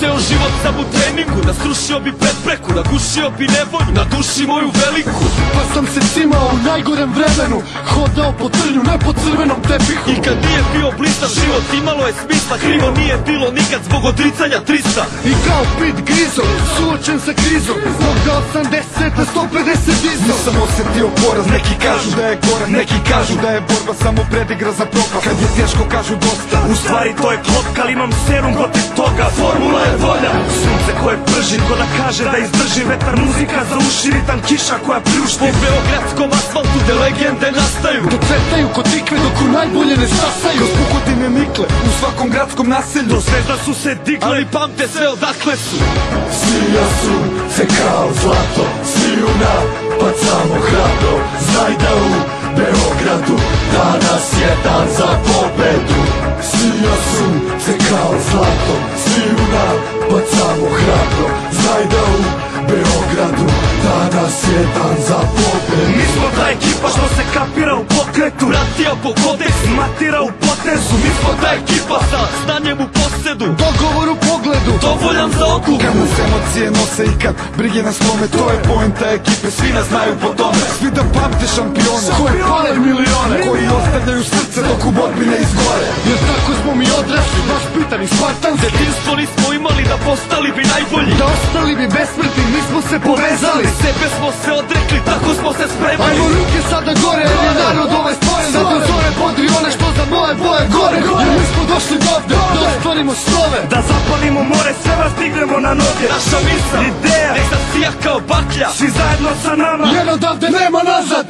ceo život sam u treningu, da srušio bi prepreku, da gušio bi nevolju na duši moju veliku. Pa sam se cimao u najgorem vremenu, hodao po trnju, ne po crvenom tepihu. I kad nije bio blista život imalo je smisla, krivo nije bilo nikad zbog odricanja 300. I kao Pit Grizo, suočen sa krizom, mogao 80 na 150 dizo. Nisam osetio poraz, neki kažu da je gorak, neki kažu da je borba samo predigra za propast. Kad je teško kažu dosta, u stvari to je klopka, ali imam serum protiv toga. Formula je volja, sunce koje prži, ko da kaže da izdrži vetar, muzika za uši, ritam kiša koja pljušti. Po beogradskom asfaltu gde legende nastaju, da cvetaju ko tikve dok u najbolje ne stasaju. Kroz pukotine mikle u svakom gradskom naselju, do zvezda su se digle, ali pamte sve odakle su. Svija su se kao zlato, sviju napad samo hrabro. Znaj da u Beogradu danas je dan za pobedu. Svija su se kao zlato, sviju napad samo hrabro. Znaj da u Beogradu danas je dan za pobedu. Mi smo ta ekipa što se kapira u pokretu, Bratija po kodeksu, matira u potezu. mi smo ta ekipa sa znanjem u posedu, dogovor u pogledu, dovoljan za ogluhu. Kad nas emocije nose i kad brige nas slome, to je poenta ekipe, svi nas znaju po tome. Svi da pamte šampione, koje pale milione, koji ostavljaju srce dok u borbi ne izgore. jer tako smo mi odrasli, baš pitani spartanski. Detinstvo nismo imali da postali bi najbolji, Da ostali bi besmrtni, mi smo se povezali. sebe smo se odrekli, tako smo se spremali. Ajmo ruke sada gore, jer je narod ovaj stvoren. Sad do zore podri one što za moje boje gore. Jer mi smo došli dovde, da ostvarimo snove, Da zapalimo more, sve vas dignemo na noge. Naša misla, ideja, nek se sija kao baklja. svi zajedno sa nama. jer odavde nema nazad.